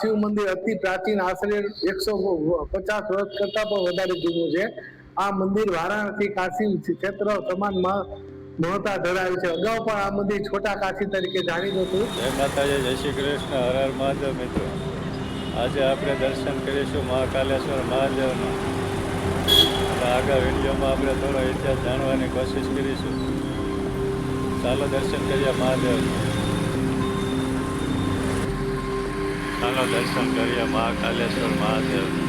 શિવ મંદિર અતિ પ્રાચીન, આશરે 150 વર્ષ કરતા પણ વધારે જૂનું છે. આ મંદિર વારાણસી કાશી ક્ષેત્ર સમાન મહત્તા ધરાવે છે. અગાઉ પણ આ મંદિર છોટા કાશી તરીકે જાણીતું હતું. જય માતાજી, જય શ્રી કૃષ્ણ, હર હર મહાદેવ. મિત્રો, આજે આપણે દર્શન કરીશું મહાકાલેશ્વર મહાદેવના. આગળ વિડીયોમાં આપણે થોડો ઇતિહાસ જાણવાની કોશિશ કરીશું. ચાલો દર્શન કરીએ મહાદેવના. ચાલો દર્શન કરીએ મહાકાલેશ્વર મહાદેવના.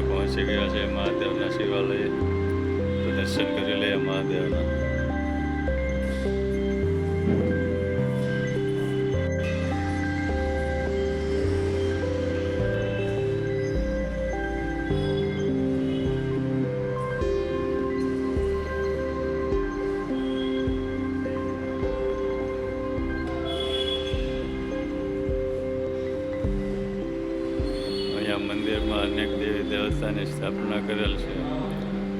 પહોંચી ગયા છે મહાદેવના શિવાલય. તો દર્શન કરી લઈએ મહાદેવના. મંદિરમાં અનેક દેવી દેવતાની સ્થાપના કરેલ છે,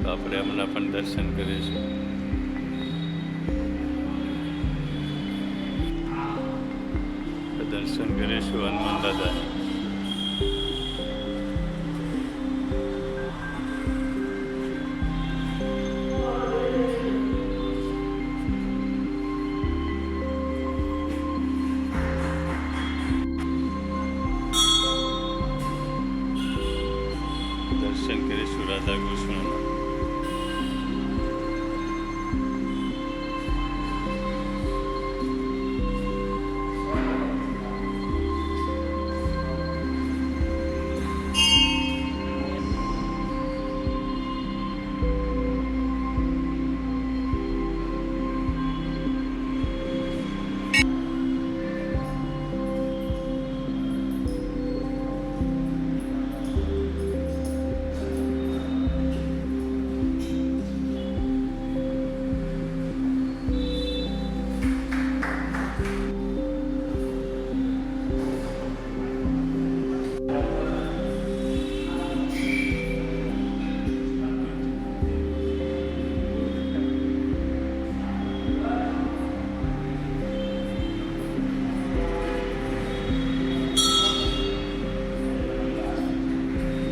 તો આપણે એમના પણ દર્શન કરીશું. દર્શન કરીશું હનુમાન દાદા. દર્શન કરીશું રાધા કૃષ્ણના.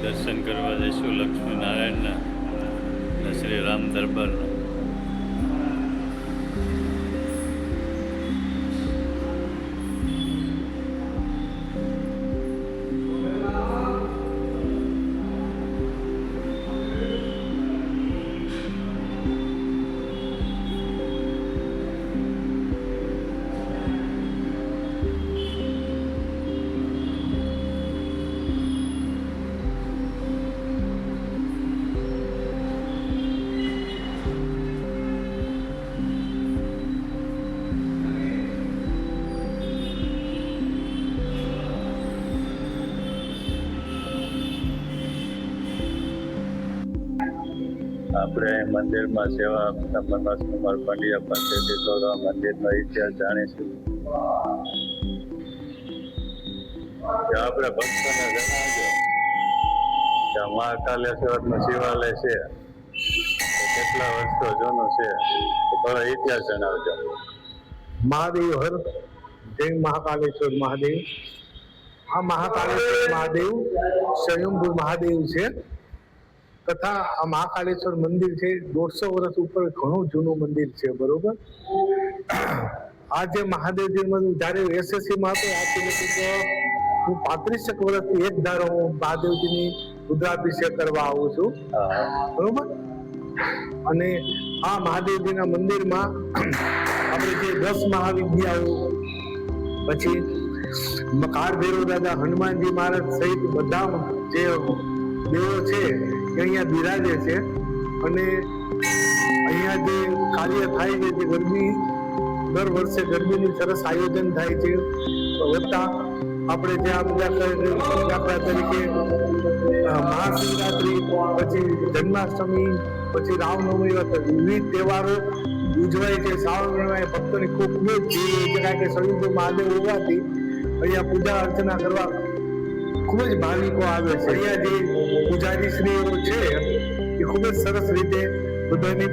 દર્શન કરવા જઈશું લક્ષ્મીનારાયણના અને શ્રી રામ દરબારના. આપણે મંદિરમાં સેવા આપતા મનોજ કુમાર પંડ્યા પાસેથી થોડો મંદિરનો ઇતિહાસ જાણીશું. આપણે ભક્તોને જણાવજો કે મહાકાલેશ્વરનું શિવાલય છે કેટલા વર્ષો જૂનું છે, થોડો ઇતિહાસ જણાવજો. મહાદેવ હર જય મહાકાલેશ્વર મહાદેવ. આ મહાકાલેશ્વર મહાદેવ સ્વયંભૂ મહાદેવ છે તથા આ મહાકાલેશ્વર મંદિર છે 150 વર્ષ ઉપર ઘણું જૂનું મંદિર છે. બરોબર. આ જે મહાદેવજી મંદિર જયારે એસએસસી માં હતો હું 35 વર્ષથી એક ધારો હું મહાદેવજીની રુદ્રાભિષેક કરવા આવું છું. બરોબર. અને આ મહાદેવજીના મંદિરમાં આપણે જે 10 મહાવિદ્યાઓ, પછી કાળ ભૈરવ દાદા, હનુમાનજી મહારાજ સહિત બધા જે દેવો છે એ અહીંયા બિરાજે છે. અને અહીંયા જે કાર્ય થાય છે, જે ગરબી દર વર્ષે ગરબીનું સરસ આયોજન થાય છે. વત્તા આપણે જે આ બધા દાખલા તરીકે મહાશિવરાત્રી, પછી જન્માષ્ટમી, પછી રામનવમી, વિવિધ તહેવારો ઉજવાય છે. શ્રાવણ મહિનામાં ભક્તોની ખૂબ જ ભીડ હોય છે, કારણ કે સ્વયંભૂ મહાદેવ હોવાથી અહીંયા પૂજા અર્ચના કરવા ખૂબ જ ભાવિકો આવે છે. અહીંયા જે પૂજારી શ્રીઓ છે એ ખૂબ જ સરસ રીતે બધાની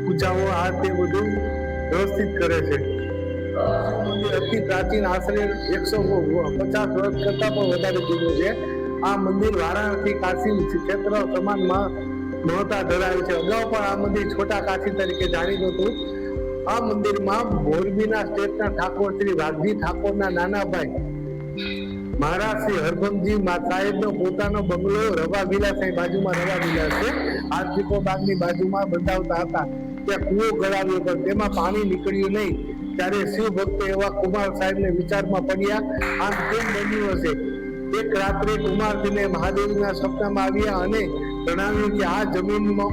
પૂજાઓ આ તે બધું વ્યવસ્થિત કરે છે. મંદિર અતિ પ્રાચીન, આશરે 150 વર્ષ કરતા પણ વધારે જૂનું છે. આ મંદિર વારાણસી કાશી ક્ષેત્ર સમાન મહત્તા ધરાવે છે. અગાઉ પણ આ મંદિર છોટા કાશી તરીકે જાણીતું હતું. આ મંદિરમાં મોરબીના સ્ટેટના ઠાકોર શ્રી વાઘજી ઠાકોરના નાના ભાઈ મહારાજ શ્રી હરભંગજી સાહેબનો પોતાનો બંગલો રવા વિલાસ બાજુમાં રવા વિલાસ છે, આ દીપો બાગની બાજુમાં બંધાવતા હતા. ત્યાં કૂવો ગળાવ્યો હતો, તેમાં પાણી નીકળ્યું નહીં. ત્યારે શિવ ભક્તો એવા કુમાર સાહેબને વિચારમાં પડ્યા, આમ કેમ બન્યું હશે. એક રાત્રે કુમારજીને મહાદેવના સપનામાં આવ્યા અને જણાવ્યું કે આ જમીનમાં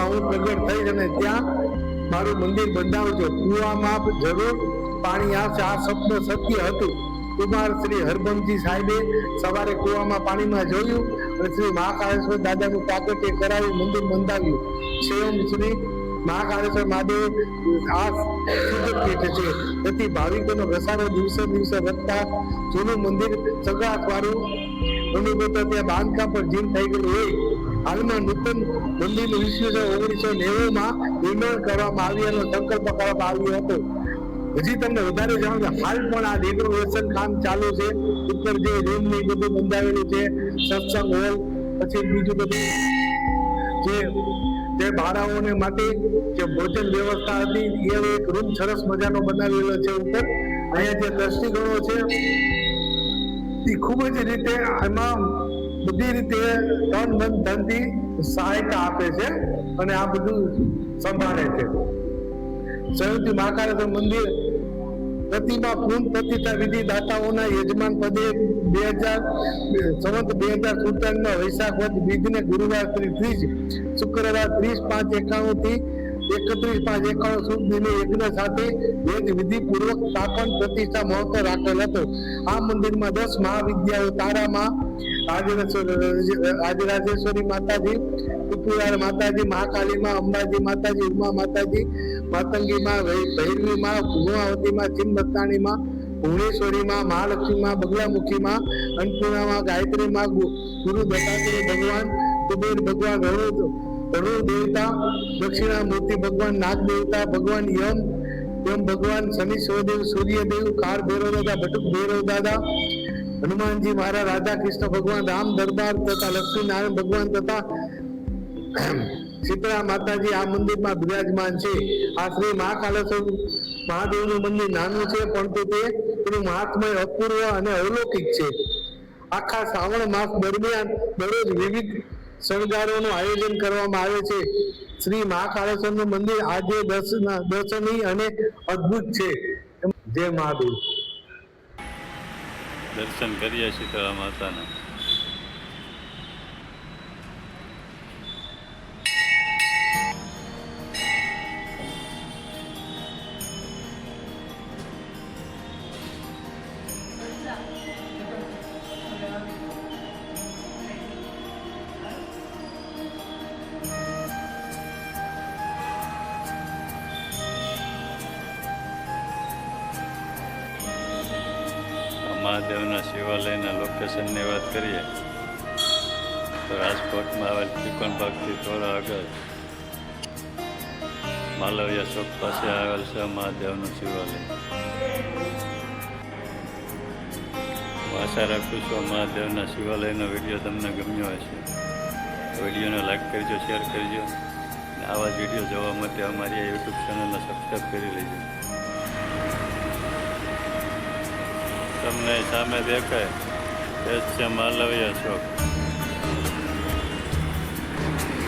હું પ્રગટ થઈશ અને ત્યાં મારું મંદિર બંધાવજો. કુવામાં જરૂર પાણી આવશે. આ સપનું સત્ય હતું. કુમાર શ્રી હરભંગજી સાહેબે સવારે કુવામાં પાણીમાં જોયું અને શ્રી મહાકાળેશ્વર દાદાનું પ્રાગટ્ય કરાવી મંદિર બંધાવ્યું. સ્વયં શ્રી મહાકાળેશ્વર મહાદેવ આ સિદ્ધપીઠ છે. તેથી ભાવિકોનો ઘસારો દિવસે દિવસે વધતા જૂનું મંદિર સગાથ વાળું અનુભવતા ત્યાં બાંધકામ પર જીમ થઈ ગયું હોય. હાલમાં નૂતન મંદિરનું 1990માં નિર્માણ કરવામાં આવ્યાનો સંકલ્પ કરવામાં આવ્યો હતો. હજી તમને વધારે જાણો કે હાલ પણ આ ડેકોરેશન કામ ચાલુ છે. ઉપર જે રૂમ ને બધું બંધાવેલું છે, સત્સંગ હોલ, પછી બીજું બધું જે બાળાઓને માટે જે ભોજન વ્યવસ્થા હતી એ એક રૂમ સરસ મજાનો બનાવેલો છે. ઉપર અહીંયા જે દ્રષ્ટિગણો છે એ ખૂબ જ રીતે એમાં બધી રીતે તન મન ધનથી સહાયતા આપે છે અને આ બધું સંભાળે છે. સ્વયંભૂ મહાકાળેશ્વર મંદિર પ્રતિમા પૂર્ણ પ્રતિષ્ઠા વિધિ દાતાઓના યજમાન પદે 2017 વૈશાખ વદ બીજને ગુરુવાર 30 શુક્રવાર 30/5/91 થી 31/5/91 સુધીને યજ્ઞ સાથે વેદ વિધિ પૂર્વક સ્થાપન પ્રતિષ્ઠા મહત્વ રાખેલ હતો. આ મંદિરમાં 10 મહાવિદ્યાઓ તારામાં રાજરાજેશ્વરી માતાજી, કુતુરાર માતાજી, મહાકાળી માં, અંબાજી માતાજી, ઉમા માતાજી, માતંગી માં, ભૈરવી માં, ભુવાવતી માં, ચિન્મસ્તાણી માં, ભુવનેશ્વરી માં, મહાલક્ષ્મી માં, બગલામુખી માં, અન્નપૂર્ણા માં, ગાયત્રી માં, ગુરુ દત્તાત્રેય ભગવાન, કુબેર ભગવાન, ધનુ દેવતા, દક્ષિણામૂર્તિ ભગવાન, નાગ દેવતા ભગવાન, યમ ભગવાન, શનિ શિવદેવ, સૂર્યદેવ, કાર ભૈરવ દાદા, બટુક ભૈરવ દાદા, હનુમાનજી મહારાજ, રાધા કૃષ્ણ ભગવાન, રામ દરબાર તથા લક્ષ્મી નારાયણ ભગવાન તથા શીતળા માતાજી આ મંદિરમાં બિરાજમાન છે. આ શ્રી મહાકાળેશ્વર મહાદેવનું મંદિર નાનું છે, પરંતુ તેનું મહાત્મય અપૂર્વ અને અલૌકિક છે. આખા શ્રાવણ માસ દરમિયાન દરરોજ વિવિધ શણગારોનું આયોજન કરવામાં આવે છે. શ્રી મહાકાળેશ્વરનું મંદિર આજે દર્શનીય અને અદ્ભુત છે. જય મહાદેવ. દર્શન કરીએ શીતળા માતાના. મહાદેવના શિવાલયના લોકેશનની વાત કરીએ તો રાજકોટમાં આવેલ ત્રિકોણબાગથી થોડા આગળ માલવિયા ચોક પાસે આવેલ છે મહાદેવનું શિવાલય. હું આશા રાખું છું મહાદેવના શિવાલયનો વિડીયો તમને ગમ્યો હશે. વિડીયોને લાઈક કરજો, શેર કરજો અને આવા જ વિડીયો જોવા માટે અમારી આ યુટ્યુબ ચેનલને સબસ્ક્રાઈબ કરી લેજો. તમને સામે દેખાય એ જ છે માલવિયા ચોક.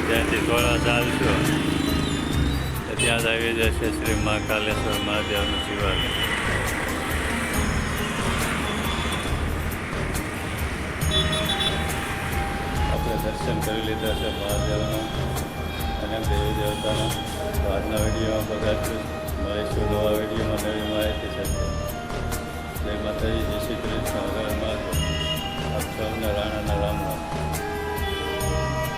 ત્યાંથી થોડા ચાલશો ત્યાં જ આવી જશે શ્રી મહાકાલેશ્વર મહાદેવનું શિવાલય. આપણે દર્શન કરી લીધા છે મહાદેવના અને દેવી દેવતાના. તો આજના વિડીયોમાં બધા જ મળીશું નવા વિડીયોમાં નવી માહિતી સાથે. જય માતાજી, જય શ્રી કૃષ્ણ, હર હર મહાદેવ. આપ સૌને રાણાના રામ રામ.